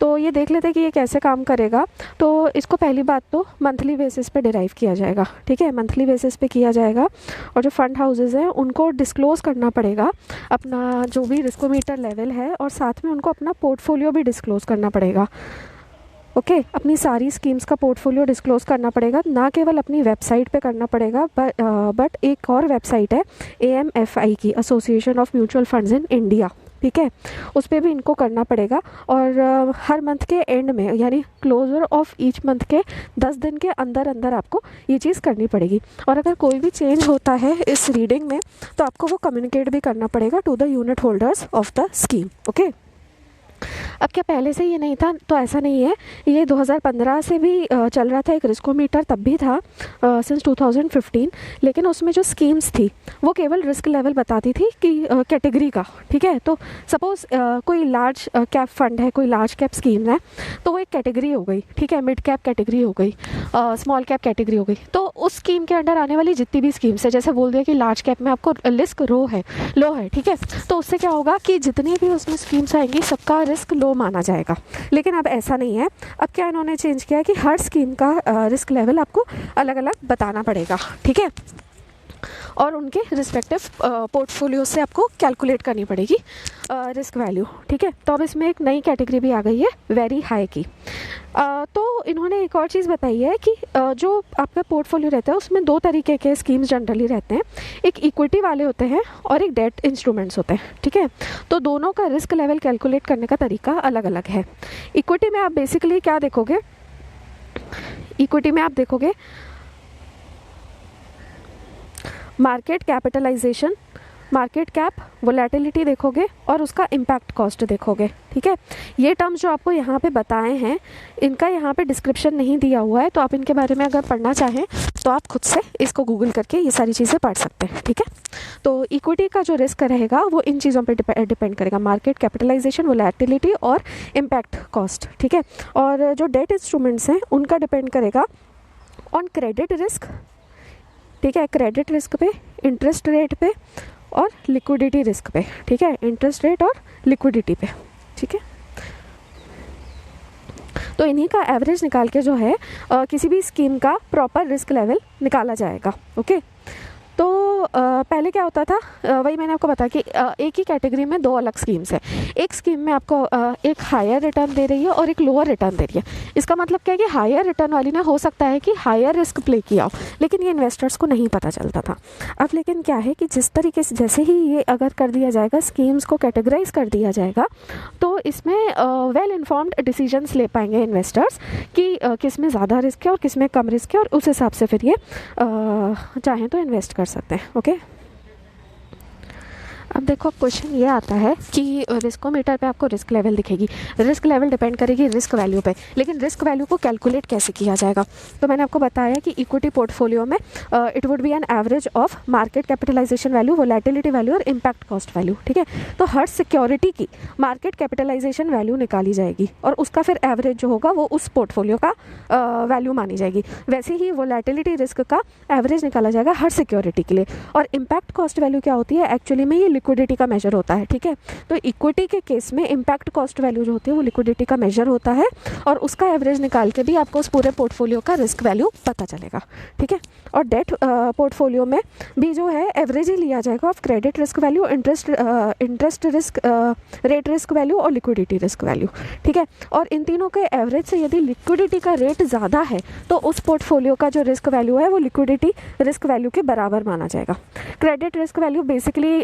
तो ये देख लेते हैं कि ये कैसे काम करेगा। तो इसको पहली बात तो मंथली बेसिस पे डिराइव किया जाएगा, ठीक है, मंथली बेसिस पे किया जाएगा। और जो फंड हाउसेज हैं उनको डिस्क्लोज करना पड़ेगा अपना जो भी रिस्कोमीटर लेवल है, और साथ में उनको अपना पोर्टफोलियो भी डिस्क्लोज करना पड़ेगा, ओके। अपनी सारी स्कीम्स का पोर्टफोलियो डिस्क्लोज करना पड़ेगा, ना केवल अपनी वेबसाइट पे करना पड़ेगा बट एक और वेबसाइट है AMFI की, association of mutual funds in India, ठीक है, उस पर भी इनको करना पड़ेगा। और हर मंथ के एंड में यानी क्लोजर ऑफ ईच मंथ के 10 दिन के अंदर अंदर आपको ये चीज़ करनी पड़ेगी। और अगर कोई भी चेंज होता है इस रीडिंग में तो आपको वो कम्युनिकेट भी करना पड़ेगा to the unit holders of the scheme, okay. अब क्या पहले से ये नहीं था, तो ऐसा नहीं है, ये 2015 से भी चल रहा था, एक रिस्कोमीटर तब भी था सिंस 2015, लेकिन उसमें जो स्कीम्स थी वो केवल रिस्क लेवल बताती थी कि कैटेगरी का, ठीक है। तो सपोज़ कोई लार्ज कैप फंड है, कोई लार्ज कैप स्कीम है, तो वो एक कैटेगरी हो गई, ठीक है, मिड कैप कैटेगरी हो गई, स्मॉल कैप कैटेगरी हो गई। तो उस स्कीम के अंडर आने वाली जितनी भी स्कीम्स है, जैसे बोल दिया कि लार्ज कैप में आपको रिस्क लो है, ठीक है, तो उससे क्या होगा कि जितनी भी उसमें स्कीम्स आएंगी सबका रिस्क लो माना जाएगा। लेकिन अब ऐसा नहीं है, अब क्या इन्होंने चेंज किया है कि हर स्कीम का रिस्क लेवल आपको अलग अलग बताना पड़ेगा, ठीक है, और उनके रिस्पेक्टिव पोर्टफोलियो से आपको कैलकुलेट करनी पड़ेगी रिस्क वैल्यू, ठीक है। तो अब इसमें एक नई कैटेगरी भी आ गई है वेरी हाई की। तो तो इन्होंने एक और चीज़ बताई है कि जो आपका पोर्टफोलियो रहता है उसमें दो तरीके के स्कीम्स जनरली रहते हैं, एक इक्विटी वाले होते हैं और एक डेट इंस्ट्रूमेंट्स होते हैं, ठीक है। तो दोनों का रिस्क लेवल कैलकुलेट करने का तरीका अलग अलग है। इक्विटी में आप बेसिकली क्या देखोगे, इक्विटी में आप देखोगे market capitalization, market cap, volatility देखोगे और उसका इम्पैक्ट कॉस्ट देखोगे, ठीक है। ये टर्म्स जो आपको यहाँ पे बताए हैं इनका यहाँ पे डिस्क्रिप्शन नहीं दिया हुआ है, तो आप इनके बारे में अगर पढ़ना चाहें तो आप खुद से इसको गूगल करके ये सारी चीज़ें पढ़ सकते हैं, ठीक है। तो इक्विटी का जो रिस्क रहेगा वो इन चीज़ों पे डिपेंड करेगा, मार्केट कैपिटलाइजेशन, वोलेटिलिटी और इम्पैक्ट कॉस्ट, ठीक है। और जो डेट इंस्ट्रूमेंट्स हैं उनका डिपेंड करेगा ऑन क्रेडिट रिस्क, ठीक है, क्रेडिट रिस्क पे, इंटरेस्ट रेट पे और लिक्विडिटी रिस्क पे, ठीक है, इंटरेस्ट रेट और लिक्विडिटी पे, ठीक है। तो इन्हीं का एवरेज निकाल के जो है किसी भी स्कीम का प्रॉपर रिस्क लेवल निकाला जाएगा, ओके। तो पहले क्या होता था, वही मैंने आपको बताया कि एक ही कैटेगरी में दो अलग स्कीम्स है। एक स्कीम में आपको एक हायर रिटर्न दे रही है और एक लोअर रिटर्न दे रही है। इसका मतलब क्या है कि हायर रिटर्न वाली ने हो सकता है कि हायर रिस्क प्ले किया हो, लेकिन ये इन्वेस्टर्स को नहीं पता चलता था। अब लेकिन क्या है कि जिस तरीके से जैसे ही ये अगर कर दिया जाएगा, स्कीम्स को कैटेगराइज कर दिया जाएगा, तो इसमें वेल इन्फॉर्म्ड डिसीजंस ले पाएंगे इन्वेस्टर्स कि किस में ज़्यादा रिस्क है और किस में कम रिस्क है, और उस हिसाब से फिर ये चाहें तो इन्वेस्ट कर सकते हैं, ओके। अब देखो क्वेश्चन ये आता है कि रिस्कोमीटर पे आपको रिस्क लेवल दिखेगी, रिस्क लेवल डिपेंड करेगी रिस्क वैल्यू पे, लेकिन रिस्क वैल्यू को कैलकुलेट कैसे किया जाएगा। तो मैंने आपको बताया कि इक्विटी पोर्टफोलियो में it would be an average of market capitalization value, volatility value और इम्पैक्ट कॉस्ट वैल्यू, ठीक है। तो हर सिक्योरिटी की मार्केट कैपिटलाइजेशन वैल्यू निकाली जाएगी और उसका फिर एवरेज जो होगा वो उस पोर्टफोलियो का वैल्यू मानी जाएगी। वैसे ही वोलेटिलिटी रिस्क का एवरेज निकाला जाएगा हर सिक्योरिटी के लिए। और इम्पैक्ट कॉस्ट वैल्यू क्या होती है, एक्चुअली में ये लिक्विडिटी का मेजर होता है, ठीक है। तो इक्विटी के केस में इम्पैक्ट कॉस्ट वैल्यू जो होती है वो लिक्विडिटी का मेजर होता है, और उसका एवरेज निकाल के भी आपको उस पूरे पोर्टफोलियो का रिस्क वैल्यू पता चलेगा, ठीक है। और डेट पोर्टफोलियो में भी जो है एवरेज ही लिया जाएगा of credit risk value, interest risk rate risk value और लिक्विडिटी रिस्क वैल्यू, ठीक है। और इन तीनों के एवरेज से यदि लिक्विडिटी का रेट ज़्यादा है तो उस पोर्टफोलियो का जो रिस्क वैल्यू है वो लिक्विडिटी रिस्क वैल्यू के बराबर माना जाएगा। क्रेडिट रिस्क वैल्यू बेसिकली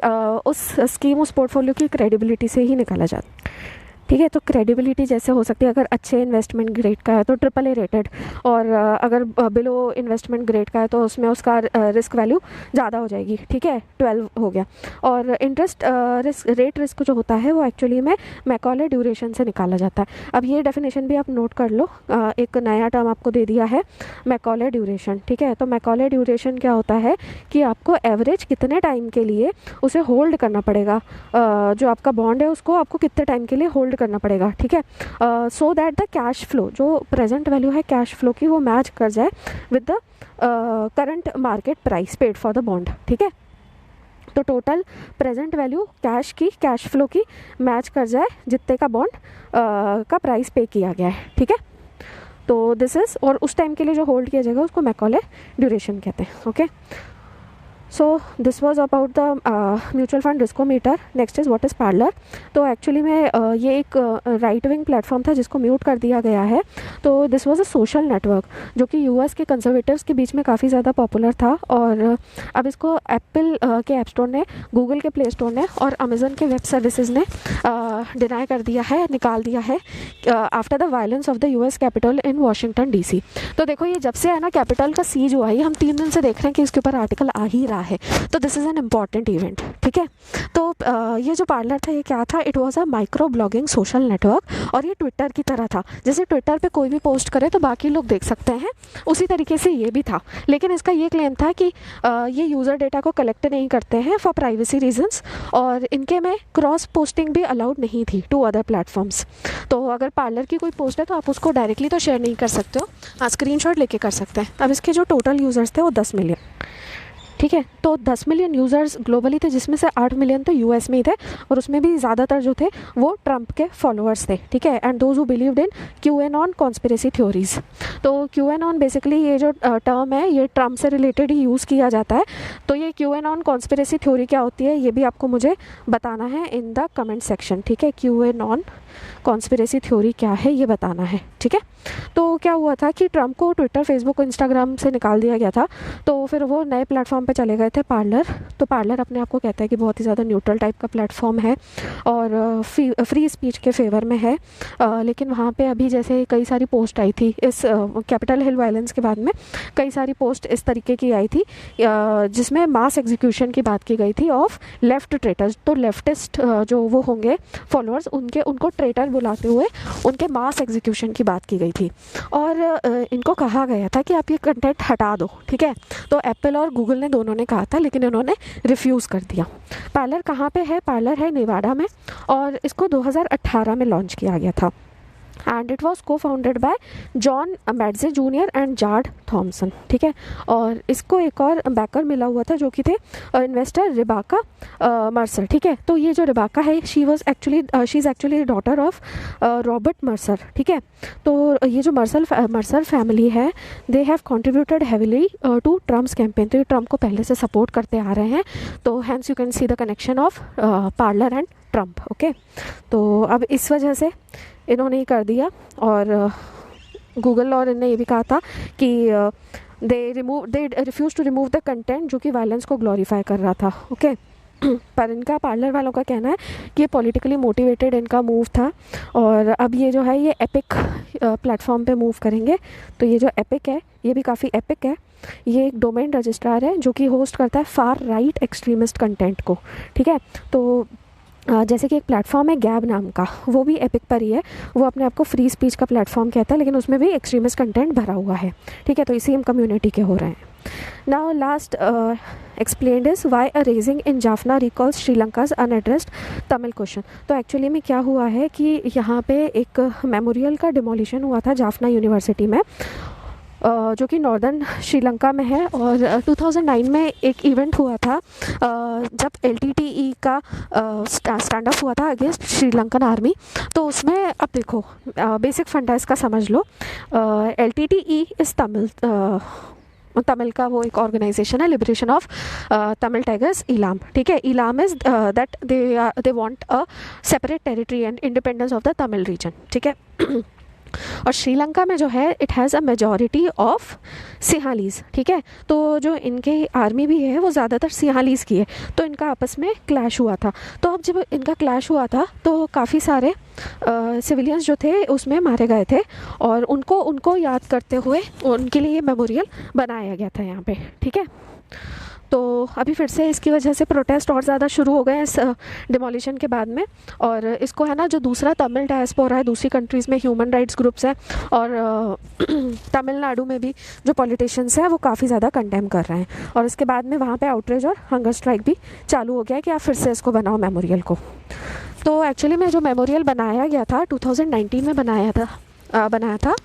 उस स्कीम, उस पोर्टफोलियो की क्रेडिबिलिटी से ही निकाला जाता है, ठीक है। तो क्रेडिबिलिटी जैसे हो सकती है, अगर अच्छे इन्वेस्टमेंट ग्रेड का है तो AAA रेटेड, और अगर बिलो इन्वेस्टमेंट ग्रेड का है तो उसमें उसका रिस्क वैल्यू ज़्यादा हो जाएगी, ठीक है, 12 हो गया। और इंटरेस्ट रेट रिस्क जो होता है वो एक्चुअली में मैकॉले ड्यूरेशन से निकाला जाता है। अब ये डेफिनेशन भी आप नोट कर लो, एक नया टर्म आपको दे दिया है, मैकॉले ड्यूरेशन, ठीक है। तो मैकॉले ड्यूरेशन क्या होता है कि आपको एवरेज कितने टाइम के लिए उसे होल्ड करना पड़ेगा, जो आपका बॉन्ड है उसको आपको कितने टाइम के लिए होल्ड करना पड़ेगा, ठीक है, so that the cash flow, जो प्रेजेंट वैल्यू है कैश फ्लो की, वो मैच कर जाए with the current market price paid for the bond, ठीक है। तो टोटल प्रेजेंट वैल्यू कैश की, कैश फ्लो की मैच कर जाए जितने का बॉन्ड का प्राइस पे किया गया है, ठीक है। तो दिस इज, और उस टाइम के लिए जो होल्ड किया जाएगा उसको मैकॉले ड्यूरेशन कहते हैं, okay. So this was about the mutual fund riskometer. Next is what is parlour. तो एक्चुअली में ये एक राइट विंग प्लेटफॉर्म था जिसको म्यूट कर दिया गया है। तो this was a social network जो कि यूएस के कंजर्वेटिव्स के बीच में काफ़ी ज़्यादा पॉपुलर था, और अब इसको एप्पल के ऐप स्टोर ने, गूगल के प्ले स्टोर ने और अमेजन के वेब सर्विसेज ने डिनाई कर दिया है, निकाल दिया है after the violence of the US capital in Washington DC. तो देखो ये जब से है ना कैपिटल का सीज हुआ है, हम 3 दिन से देख रहे हैं कि इसके ऊपर आर्टिकल आ ही रहा है। तो this is an important event, ठीक है। तो ये जो पार्लर था ये क्या था, it was a micro blogging social network, और ये ट्विटर की तरह था। जैसे ट्विटर पे कोई भी पोस्ट करे तो बाकी लोग देख सकते हैं, उसी तरीके से ये भी था। लेकिन इसका ये क्लेम था कि ये यूज़र डेटा को कलेक्ट नहीं करते हैं फॉर प्राइवेसी रीजंस, और इनके में क्रॉस पोस्टिंग भी अलाउड नहीं थी टू अदर प्लेटफॉर्म्स। तो अगर पार्लर की कोई पोस्ट है तो आप उसको डायरेक्टली तो शेयर नहीं कर सकते हो, हाँ स्क्रीनशॉट लेके कर सकते हैं। अब इसके जो टोटल यूज़र्स थे वो 10 मिलियन, ठीक है। तो 10 मिलियन यूज़र्स ग्लोबली थे, जिसमें से 8 मिलियन तो यूएस में ही थे, और उसमें भी ज़्यादातर जो थे वो ट्रंप के फॉलोअर्स थे, ठीक है। And those who believed in QAnon conspiracy theories. तो QAnon बेसिकली ये जो टर्म है ये ट्रंप से रिलेटेड ही यूज़ किया जाता है। तो ये QAnon कॉन्स्पिरेसी थ्योरी क्या होती है ये भी आपको मुझे बताना है इन द कमेंट सेक्शन, ठीक है। QAnon कॉन्स्पिरेसी थ्योरी क्या है ये बताना है, ठीक है। तो क्या हुआ था कि ट्रम्प को ट्विटर, फेसबुक, इंस्टाग्राम से निकाल दिया गया था, तो फिर वो नए प्लेटफॉर्म पे चले गए थे, पार्लर। तो पार्लर अपने आप को कहता है कि बहुत ही ज़्यादा न्यूट्रल टाइप का प्लेटफॉर्म है और फ्री स्पीच के फेवर में है, लेकिन वहाँ पे अभी जैसे कई सारी पोस्ट आई थी इस कैपिटल हिल वायलेंस के बाद में, कई सारी पोस्ट इस तरीके की आई थी जिसमें मास एग्जीक्यूशन की बात की गई थी ऑफ लेफ्ट ट्रेटर्स। तो लेफ्टिस्ट जो वो होंगे फॉलोअर्स, उनको ट्रेटर बुलाते हुए उनके मास एग्जीक्यूशन की बात की गई थी और इनको कहा गया था कि आप ये कंटेंट हटा दो, ठीक है। तो एप्पल और गूगल ने दोनों ने कहा था, लेकिन इन्होंने रिफ्यूज़ कर दिया। पार्लर कहाँ पे है? पार्लर है नेवाडा में और इसको 2018 में लॉन्च किया गया था and it was cofounded by John Madge junior and Jared Thomson, ठीक है। और इसको एक और बैकर मिला हुआ था जो कि थे इन्वेस्टर रिबाका मर्सर, ठीक है। तो ये जो रिबाका है she is actually daughter of Robert Mercer, ठीक है। तो ये जो मर्सर फैमिली है, they have contributed heavily to Trump's campaign. तो ये ट्रम्प को पहले से सपोर्ट करते आ रहे हैं, तो hence you can see the connection of Parler and Trump, okay. तो अब इस वजह से इन्होंने ही कर दिया और गूगल और इन्होंने ये भी कहा था कि they refuse to remove the content जो कि वायलेंस को ग्लोरीफाई कर रहा था, ओके। पर इनका पार्लर वालों का कहना है कि ये पॉलिटिकली मोटिवेटेड इनका मूव था और अब ये जो है ये एपिक प्लेटफॉर्म पे मूव करेंगे। तो ये जो एपिक है ये भी काफ़ी एपिक है। ये एक डोमेन रजिस्ट्रार है जो कि होस्ट करता है फार राइट एक्सट्रीमिस्ट कंटेंट को, ठीक है। तो जैसे कि एक प्लेटफॉर्म है गैब नाम का, वो भी एपिक पर ही है। वो अपने आप को फ्री स्पीच का प्लेटफॉर्म कहता है, लेकिन उसमें भी एक्सट्रीमिस्ट कंटेंट भरा हुआ है, ठीक है। तो इसी हम कम्युनिटी के हो रहे हैं। Now last explained is why a raging in Jaffna recalls Sri Lanka's unaddressed Tamil question. तो एक्चुअली में क्या हुआ है कि यहाँ पे एक मेमोरियल का डिमोलिशन हुआ था जाफना यूनिवर्सिटी में, जो कि नॉर्दर्न श्रीलंका में है। और 2009 में एक इवेंट हुआ था जब LTTE का स्टैंड अप हुआ था अगेंस्ट श्रीलंकन आर्मी। तो उसमें अब देखो बेसिक फंडा इसका समझ लो। LTTE इज़ तमिल का वो एक ऑर्गेनाइजेशन है, Liberation of Tamil Tigers Eelam, ठीक है। Eelam is that they want a separate territory and independence of the Tamil region, ठीक है। और श्रीलंका में जो है it has a majority of Sinhalese, ठीक है। तो जो इनके आर्मी भी है वो ज़्यादातर सिंहालीज की है, तो इनका आपस में क्लैश हुआ था। तो अब जब इनका क्लैश हुआ था तो काफ़ी सारे सिविलियंस जो थे उसमें मारे गए थे और उनको याद करते हुए उनके लिए मेमोरियल बनाया गया था यहाँ पे, ठीक है। तो अभी फिर से इसकी वजह से प्रोटेस्ट और ज़्यादा शुरू हो गए इस डिमोलिशन के बाद में। और इसको है ना जो दूसरा तमिल डायस्पोरा है दूसरी कंट्रीज़ में, ह्यूमन राइट्स ग्रुप्स हैं और तमिलनाडु में भी जो पॉलिटिशियंस हैं वो काफ़ी ज़्यादा कंडेम कर रहे हैं। और इसके बाद में वहाँ पे आउटरीच और हंगर स्ट्राइक भी चालू हो गया है कि आप फिर से इसको बनाओ मेमोरियल को। तो एक्चुअली में जो मेमोरियल बनाया गया था 2019 में बनाया था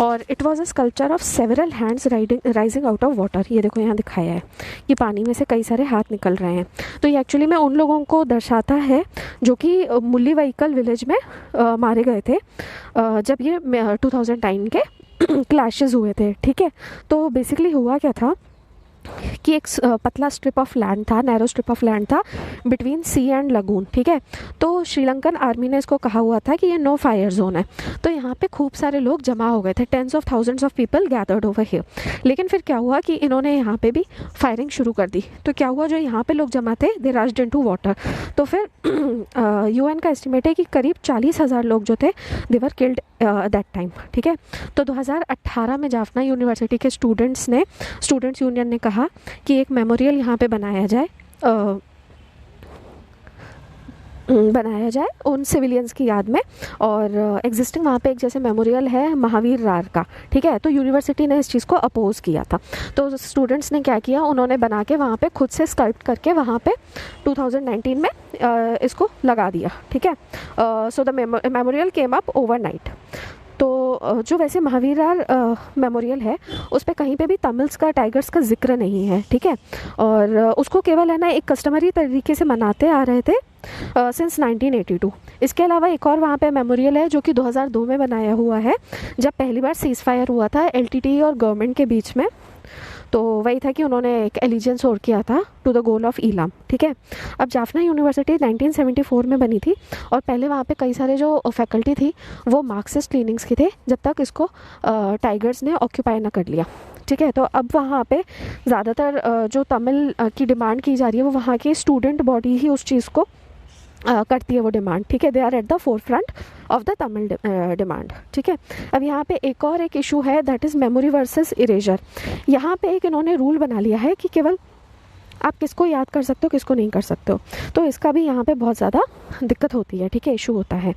और it was a sculpture of several hands rising out of water. ये देखो यहाँ दिखाया है कि पानी में से कई सारे हाथ निकल रहे हैं। तो ये एक्चुअली में उन लोगों को दर्शाता है जो कि मुल्ली वहीकल विलेज में मारे गए थे जब ये 2009 के क्लैशेस हुए थे, ठीक है। तो बेसिकली हुआ क्या था कि एक पतला स्ट्रिप ऑफ लैंड था, नैरो स्ट्रिप ऑफ लैंड था बिटवीन सी एंड लगून, ठीक है। तो श्रीलंकन आर्मी ने इसको कहा हुआ था कि ये नो फायर जोन है। तो यहाँ पे खूब सारे लोग जमा हो गए थे, tens of thousands of people gathered over here. लेकिन फिर क्या हुआ कि इन्होंने यहाँ पे भी फायरिंग शुरू कर दी। तो क्या हुआ, जो यहाँ पे लोग जमा थे दे रश्ड इनटू वाटर। तो फिर UN का एस्टिमेट है कि करीब 40,000 लोग जो थे दे वर किल्ड दैट टाइम, ठीक है। तो 2018 में जाफना यूनिवर्सिटी के स्टूडेंट्स यूनियन ने कहा कि एक मेमोरियल यहाँ पे बनाया जाए उन सिविलियंस की याद में। और एग्जिस्टिंग वहाँ पे एक जैसे मेमोरियल है महावीर रार का, ठीक है। तो यूनिवर्सिटी ने इस चीज़ को अपोज किया था। तो स्टूडेंट्स ने क्या किया, उन्होंने बना के वहाँ पे खुद से स्कल्प्ट करके वहाँ पे 2019 में इसको लगा दिया, ठीक है। So the memorial came up overnight. तो जो वैसे महावीरार मेमोरियल है उस पर कहीं पे भी तमिल्स का टाइगर्स का जिक्र नहीं है, ठीक है। और उसको केवल है ना एक कस्टमरी तरीके से मनाते आ रहे थे सिंस 1982। इसके अलावा एक और वहाँ पे मेमोरियल है जो कि 2002 में बनाया हुआ है जब पहली बार सीज़ फायर हुआ था LTTE और गवर्नमेंट के बीच में। तो वही था कि उन्होंने एक एलिजेंस और किया था to the goal of Eelam, ठीक है। अब जाफना यूनिवर्सिटी 1974 में बनी थी और पहले वहाँ पे कई सारे जो फैकल्टी थी वो मार्क्सिस्ट लीनिंग्स की थे, जब तक इसको टाइगर्स ने ऑक्यूपाई ना कर लिया, ठीक है। तो अब वहाँ पे ज़्यादातर जो तमिल की डिमांड की जा रही है वो वहाँ की स्टूडेंट बॉडी ही उस चीज़ को करती है, वो डिमांड, ठीक है। They are at the forefront of the Tamil demand, ठीक है। अब यहाँ पे एक इशू है, that is memory versus erasure. यहाँ पे एक इन्होंने रूल बना लिया है कि केवल आप किसको याद कर सकते हो, किसको नहीं कर सकते हो, तो इसका भी यहाँ पे बहुत ज़्यादा दिक्कत होती है, ठीक है, इशू होता है।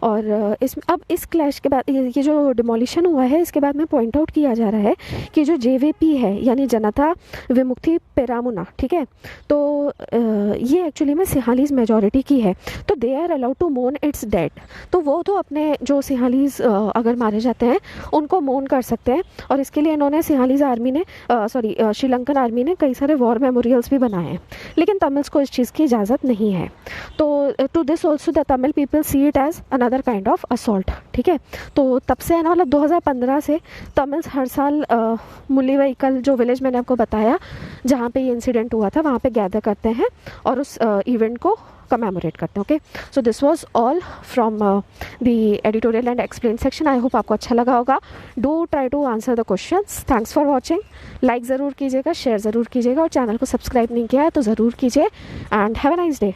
और अब इस क्लैश के बाद ये जो डिमोलिशन हुआ है, इसके बाद में पॉइंट आउट किया जा रहा है कि जो जेवीपी है यानी जनता विमुक्ति पेरामुना, ठीक है, तो ये एक्चुअली में सिंहालीज मेजॉरिटी की है, तो दे आर अलाउड टू मोन इट्स डेड। तो वो तो अपने जो सिंहालीज अगर मारे जाते हैं उनको मोन कर सकते हैं, और इसके लिए इन्होंने सिंहालीज आर्मी ने श्रीलंकन आर्मी ने कई सारे वॉर मेमोरियल्स भी बनाए हैं, लेकिन तमिल्स को इस चीज़ की इजाज़त नहीं है। तो to this also the Tamil people see it as another kind of assault, ठीक है। तो तब से है ना, मतलब 2015 से तमिल्स हर साल मुली व्हीकल जो विलेज मैंने आपको बताया जहाँ पे ये इंसिडेंट हुआ था वहाँ पे गैदर करते हैं और उस इवेंट को कमेमोरेट करते हैं। Okay, so this was all from the editorial and explain section. I hope आपको अच्छा लगा होगा। Do try to answer the questions. Thanks for watching. Like ज़रूर कीजिएगा, शेयर ज़रूर कीजिएगा, और चैनल को सब्सक्राइब नहीं किया है तो ज़रूर कीजिए। And have a nice day.